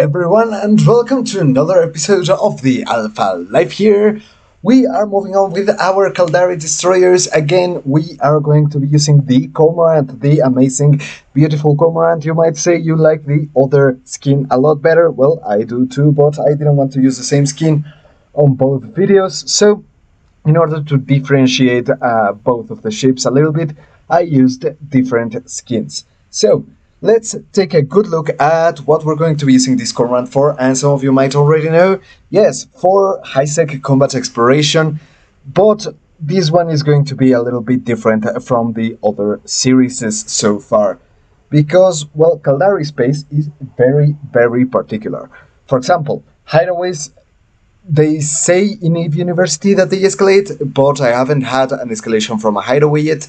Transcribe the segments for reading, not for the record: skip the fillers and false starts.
everyone, and welcome to another episode of the Alpha Life here. We are moving on with our Caldari destroyers. Again, we are going to be using the Cormorant, the amazing, beautiful Cormorant. You might say you like the other skin a lot better. Well, I do too, but I didn't want to use the same skin on both videos. So, in order to differentiate both of the ships a little bit, I used different skins. So, let's take a good look at what we're going to be using this Cormorant for, and some of you might already know, yes, for high-sec combat exploration, but this one is going to be a little bit different from the other series so far, because, well, Caldari space is very, very particular. For example, hideaways, they say in EVE University that they escalate, but I haven't had an escalation from a hideaway yet.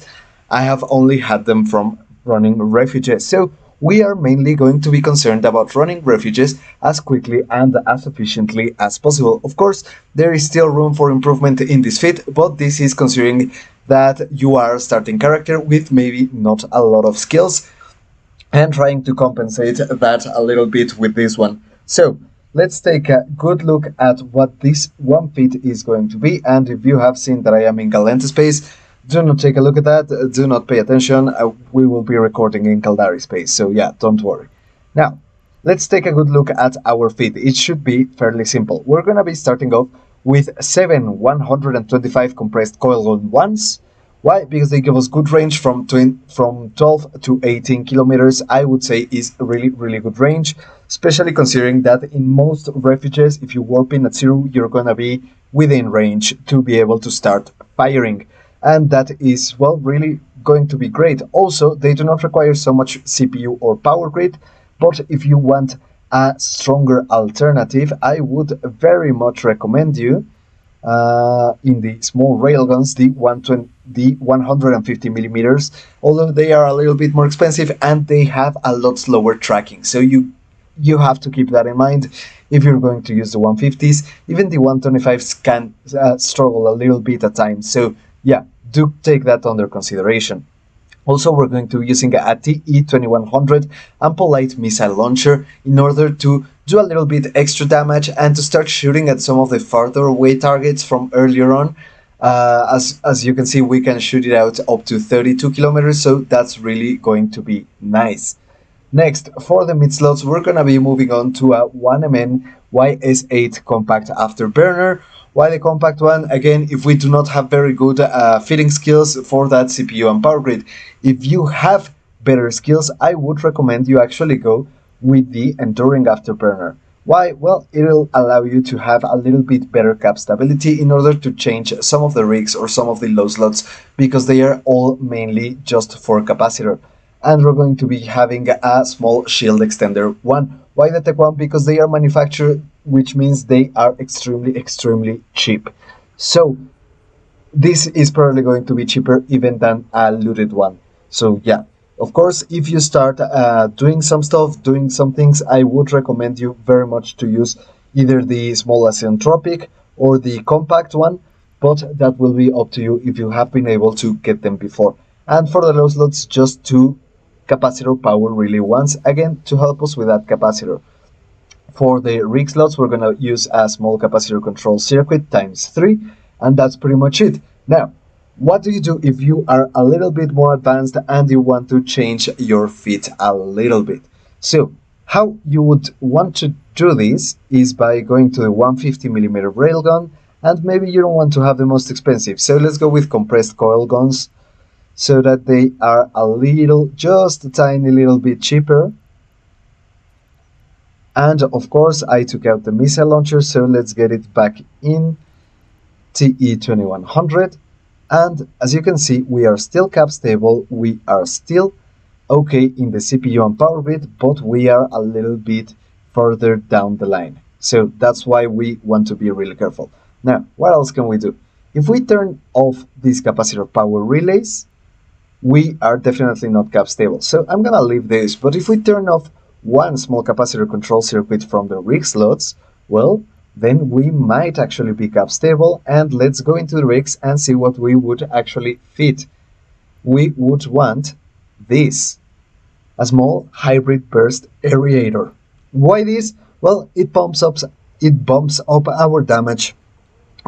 I have only had them from running refuges, so we are mainly going to be concerned about running refuges as quickly and as efficiently as possible. Of course, there is still room for improvement in this feat, but this is considering that you are a starting character with maybe not a lot of skills and trying to compensate that a little bit with this one. So, let's take a good look at what this one feat is going to be, and if you have seen that I am in Galente space, do not take a look at that, do not pay attention, we will be recording in Caldari space, so yeah, don't worry. Now, let's take a good look at our feat. It should be fairly simple. We're gonna be starting off with 7 125 compressed coil gun ones. Why? Because they give us good range from 12 to 18 kilometers, I would say is really, really good range, especially considering that in most refuges, if you warp in at 0, you're gonna be within range to be able to start firing. And that is, well, really going to be great. Also, they do not require so much CPU or power grid, but if you want a stronger alternative, I would very much recommend you in the small railguns, the 150 millimeters, although they are a little bit more expensive and they have a lot slower tracking. So you have to keep that in mind if you're going to use the 150s. Even the 125s can struggle a little bit at times. So yeah, do take that under consideration. Also, we're going to be using a TE2100 Ample Light Missile Launcher in order to do a little bit extra damage and to start shooting at some of the farther away targets from earlier on. As you can see, we can shoot it out up to 32 kilometers, so that's really going to be nice. Next, for the mid slots, we're going to be moving on to a 1MN YS8 Compact Afterburner. Why the compact one? Again, if we do not have very good fitting skills for that CPU and power grid, if you have better skills, I would recommend you actually go with the Enduring Afterburner. Why? Well, it'll allow you to have a little bit better cap stability in order to change some of the rigs or some of the low slots, because they are all mainly just for capacitor. And we're going to be having a small shield extender one. Why the Tech 1? Because they are manufactured, which means they are extremely, extremely cheap. So, this is probably going to be cheaper even than a looted one. So, yeah. Of course, if you start doing some stuff, doing some things, I would recommend you very much to use either the small asymptotic or the compact one, but that will be up to you if you have been able to get them before. And for the low slots, just 2 capacitor power relay ones, again, to help us with that capacitor. For the rig slots, we're going to use a small capacitor control circuit times 3, and that's pretty much it. Now, what do you do if you are a little bit more advanced and you want to change your feat a little bit? So, how you would want to do this is by going to the 150mm railgun, and maybe you don't want to have the most expensive, so let's go with compressed coil guns, so that they are a little, just a tiny little bit cheaper. And of course, I took out the missile launcher, so let's get it back in TE2100. And as you can see, we are still cap stable, we are still okay in the CPU and power grid, but we are a little bit further down the line. So that's why we want to be really careful. Now, what else can we do? If we turn off these capacitor power relays, we are definitely not cap stable. So I'm gonna leave this, but if we turn off one small capacitor control circuit from the rig slots, well, then we might actually be cap stable, and let's go into the rigs and see what we would actually fit. We would want this, a small hybrid burst aerator. Why this? well, it bumps up our damage,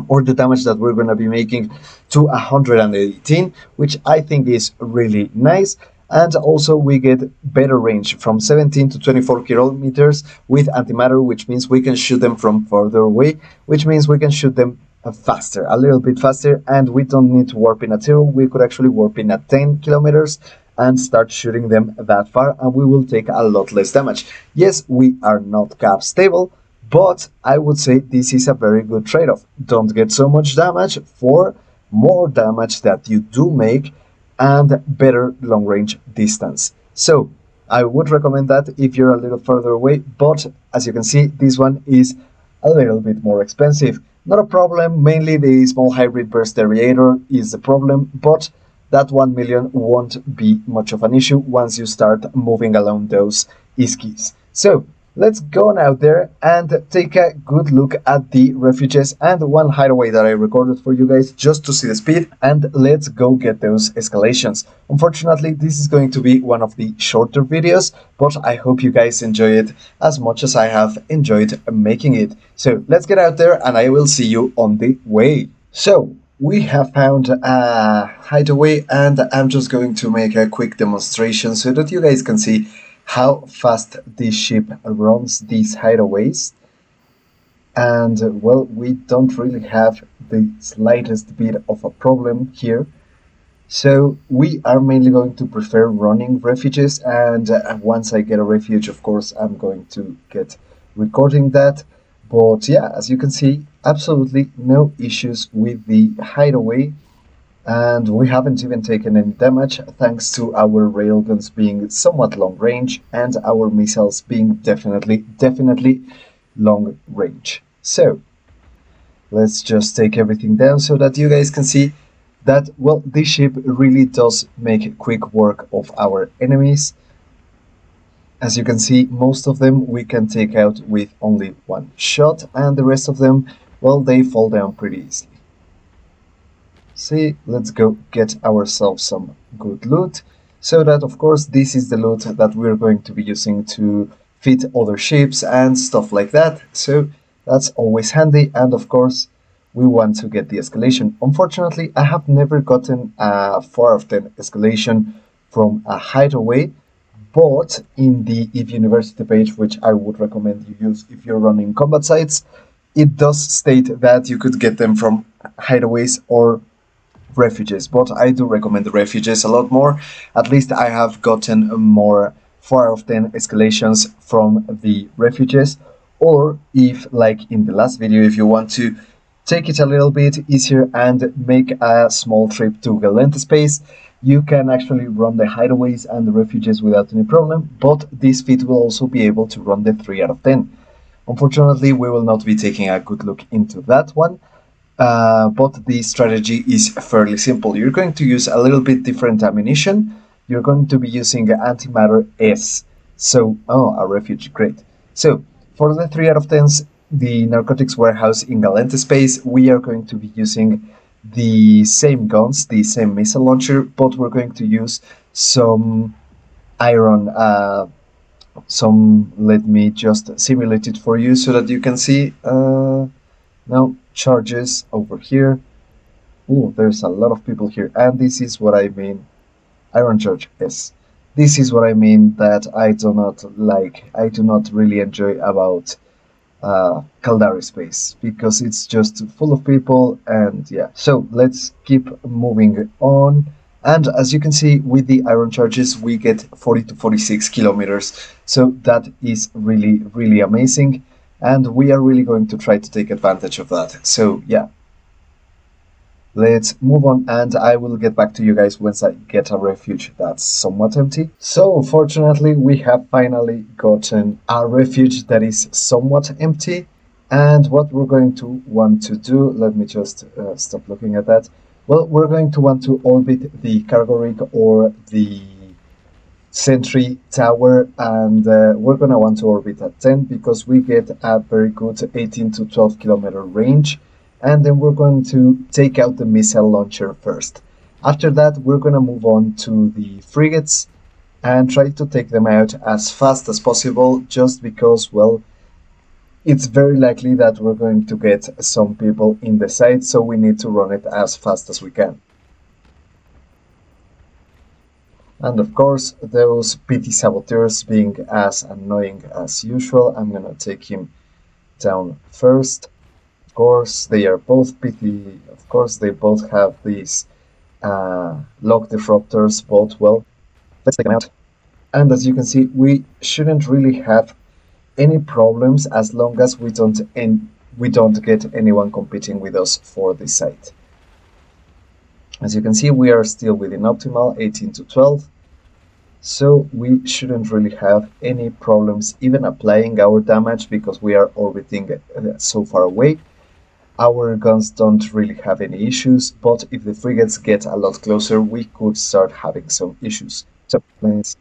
or the damage that we're going to be making, to 118, which I think is really nice. And also we get better range from 17 to 24 kilometers with antimatter, which means we can shoot them from further away, which means we can shoot them faster, a little bit faster, and we don't need to warp in at 0. We could actually warp in at 10 kilometers and start shooting them that far, and we will take a lot less damage. Yes, we are not cap stable, but I would say this is a very good trade-off. Don't get so much damage for more damage that you do make and better long-range distance. So I would recommend that if you're a little further away, but as you can see, this one is a little bit more expensive. Not a problem, mainly the small hybrid burst deviator is the problem, but that 1 million won't be much of an issue once you start moving along those iskis. So let's go on out there and take a good look at the refuges and one hideaway that I recorded for you guys just to see the speed, and let's go get those escalations. Unfortunately, this is going to be one of the shorter videos, but I hope you guys enjoy it as much as I have enjoyed making it. So let's get out there and I will see you on the way. So we have found a hideaway and I'm just going to make a quick demonstration so that you guys can see how fast this ship runs these hideaways. And well, we don't really have the slightest bit of a problem here. So we are mainly going to prefer running refuges, and once I get a refuge, of course, I'm going to get recording that. But yeah, as you can see, absolutely no issues with the hideaway. And we haven't even taken any damage thanks to our railguns being somewhat long range and our missiles being definitely long range. So let's just take everything down so that you guys can see that, well, this ship really does make quick work of our enemies. As you can see, most of them we can take out with only one shot, and the rest of them, well, they fall down pretty easily. See, let's go get ourselves some good loot, so that of course this is the loot that we're going to be using to fit other ships and stuff like that, so that's always handy. And of course we want to get the escalation. Unfortunately, I have never gotten a 4 out of 10 escalation from a hideaway, but in the EVE University page, which I would recommend you use if you're running combat sites, it does state that you could get them from hideaways or refuges, but I do recommend the refuges a lot more. At least I have gotten more 4 out of 10 escalations from the refuges. Or if, like in the last video, if you want to take it a little bit easier and make a small trip to Galente space, you can actually run the hideaways and the refuges without any problem, but this fit will also be able to run the 3 out of 10. Unfortunately, we will not be taking a good look into that one. But the strategy is fairly simple. You're going to use a little bit different ammunition. You're going to be using Antimatter S. So, a refuge, great. So, for the 3 out of 10s, the narcotics warehouse in Galente space, we are going to be using the same guns, the same missile launcher, but we're going to use some iron, let me just simulate it for you so that you can see, now, charges over here. Ooh, there's a lot of people here, and this is what I mean. Iron Charge S. This is what I mean that I do not like. I do not really enjoy about Caldari space, because it's just full of people, and yeah. So let's keep moving on. And as you can see, with the iron charges, we get 40 to 46 kilometers. So that is really amazing. And we are really going to try to take advantage of that. So yeah, let's move on, and I will get back to you guys once I get a refuge that's somewhat empty. So fortunately, we have finally gotten a refuge that is somewhat empty. And what we're going to want to do, let me just stop looking at that. Well, we're going to want to orbit the cargo rig or the sentry tower, and we're gonna want to orbit at 10 because we get a very good 18 to 12 kilometer range, and then we're going to take out the missile launcher first. After that, we're gonna move on to the frigates and try to take them out as fast as possible, just because, well, it's very likely that we're going to get some people in the site, so we need to run it as fast as we can. And of course, those PT saboteurs being as annoying as usual, I'm gonna take him down first. Of course, they are both PT, of course, they both have these lock disruptors, but well, let's take them out. And as you can see, we shouldn't really have any problems as long as we don't get anyone competing with us for this site. As you can see, we are still within optimal 18 to 12, so we shouldn't really have any problems even applying our damage because we are orbiting so far away. Our guns don't really have any issues, but if the frigates get a lot closer, we could start having some issues. So let's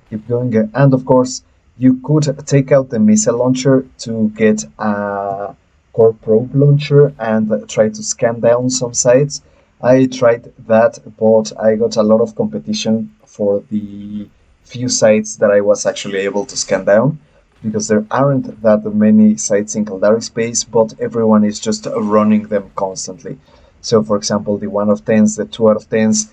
keep going. And of course, you could take out the missile launcher to get a core probe launcher and try to scan down some sites. I tried that, but I got a lot of competition for the few sites that I was actually able to scan down, because there aren't that many sites in Caldari space, but everyone is just running them constantly. So for example, the 1 out of 10s, the 2 out of 10s,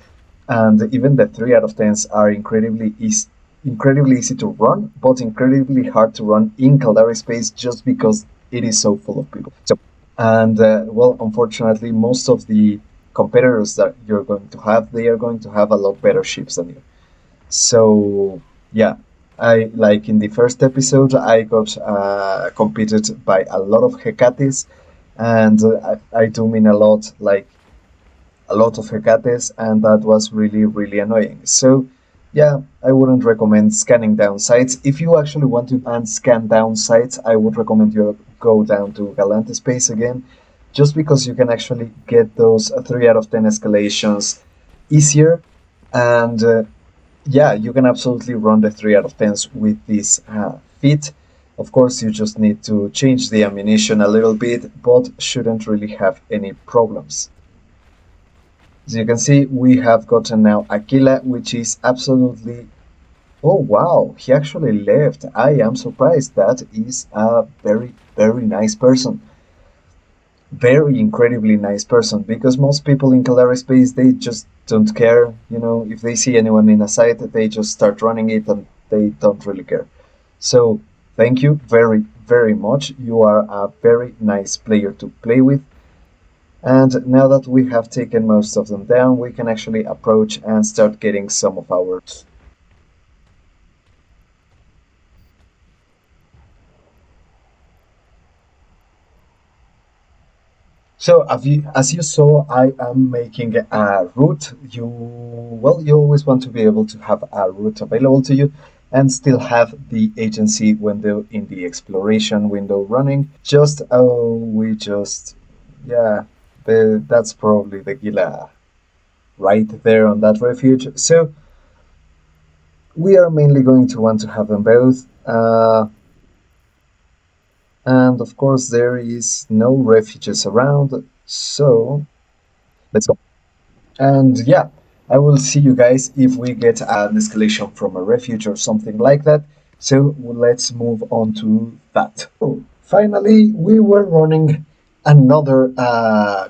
and even the 3 out of 10s are incredibly easy to run, but incredibly hard to run in Caldari space just because it is so full of people. And well, unfortunately, most of the competitors that you're going to have, they are going to have a lot better ships than you. So yeah, I like in the first episode, I got competed by a lot of Hecates, and I do mean a lot, like a lot of Hecates, and that was really, really annoying. So yeah, I wouldn't recommend scanning down sites. If you actually want to scan down sites, I would recommend you go down to Galante space again, just because you can actually get those 3 out of 10 escalations easier, and yeah, you can absolutely run the 3 out of 10s with this feat. Of course, you just need to change the ammunition a little bit, but shouldn't really have any problems. As you can see, we have gotten now Aquila, which is absolutely... Oh wow, he actually left. I am surprised. That is a very, very nice person. Very incredibly nice person, because most people in Caldari space, they just don't care. You know, if they see anyone in a site, they just start running it and they don't really care. So thank you very, very much. You are a very nice player to play with. And now that we have taken most of them down, we can actually approach and start getting some of our... So as you saw, I am making a route. You always want to be able to have a route available to you and still have the agency window in the exploration window running. That's probably the Gila right there on that refuge. So we are mainly going to want to have them both. And of course, there is no refuges around, so let's go. And yeah, I will see you guys if we get an escalation from a refuge or something like that. So let's move on to that. Oh, finally, we were running another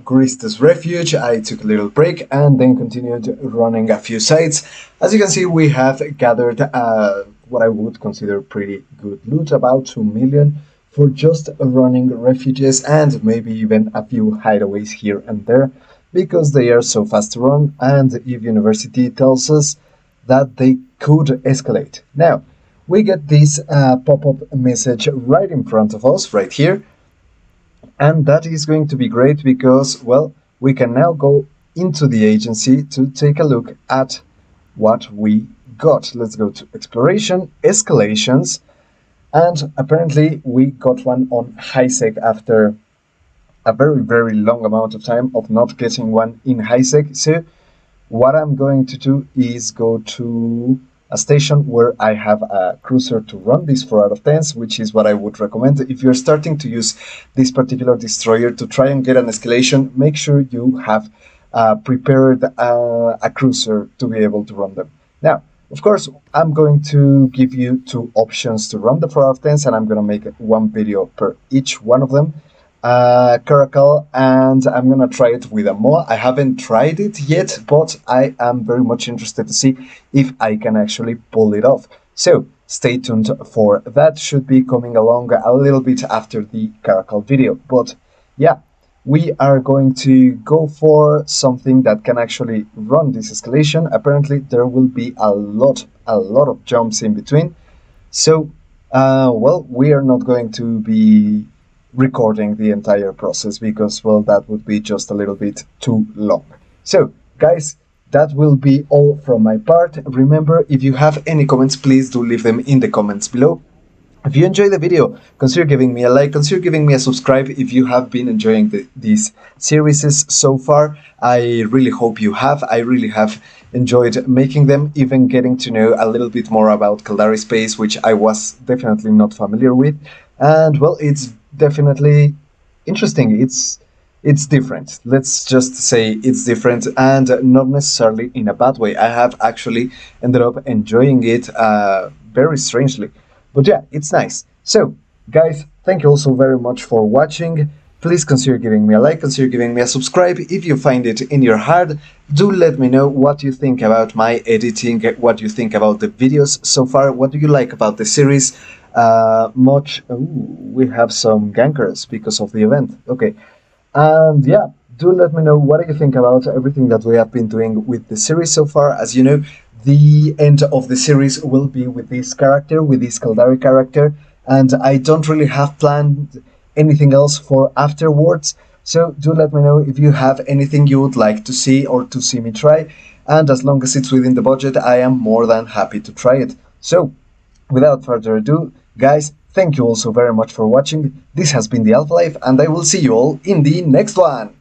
Guristas refuge. I took a little break and then continued running a few sites. As you can see, we have gathered what I would consider pretty good loot, about 2 million. For just running refuges and maybe even a few hideaways here and there, because they are so fast to run, and EVE University tells us that they could escalate. Now, we get this pop-up message right in front of us, right here, and that is going to be great because, well, we can now go into the agency to take a look at what we got. Let's go to Exploration, Escalations, and apparently we got one on HiSec after a very, very long amount of time of not getting one in HiSec. So what I'm going to do is go to a station where I have a cruiser to run these 4 out of 10s, which is what I would recommend. If you're starting to use this particular destroyer to try and get an escalation, make sure you have prepared a cruiser to be able to run them. Now, Of course, I'm going to give you two options to run the 4 out of 10s, and I'm going to make one video per each one of them. Caracal, and I'm gonna try it with a MOA. I haven't tried it yet, but I am very much interested to see if I can actually pull it off. So stay tuned for that. Should be coming along a little bit after the Caracal video. But yeah, we are going to go for something that can actually run this escalation. Apparently there will be a lot of jumps in between. So, well, we are not going to be recording the entire process because, well, that would be just a little bit too long. So, guys, that will be all from my part. Remember, if you have any comments, please do leave them in the comments below. If you enjoyed the video, consider giving me a like, consider giving me a subscribe if you have been enjoying these series so far. I really hope you have. I really have enjoyed making them, even getting to know a little bit more about Caldari Space, which I was definitely not familiar with. And, well, it's definitely interesting. It's different. Let's just say it's different, and not necessarily in a bad way. I have actually ended up enjoying it very strangely. But yeah, it's nice. So, guys, thank you also very much for watching. Please consider giving me a like, consider giving me a subscribe. If you find it in your heart, do let me know what you think about my editing, what you think about the videos so far, what do you like about the series. We have some gankers because of the event. Okay. And yeah, do let me know what do you think about everything that we have been doing with the series so far. As you know, the end of the series will be with this character, with this Caldari character, and I don't really have planned anything else for afterwards. So do let me know if you have anything you would like to see or to see me try, and as long as it's within the budget, I am more than happy to try it. So, without further ado, guys, thank you all so very much for watching. This has been the Alpha Life, and I will see you all in the next one.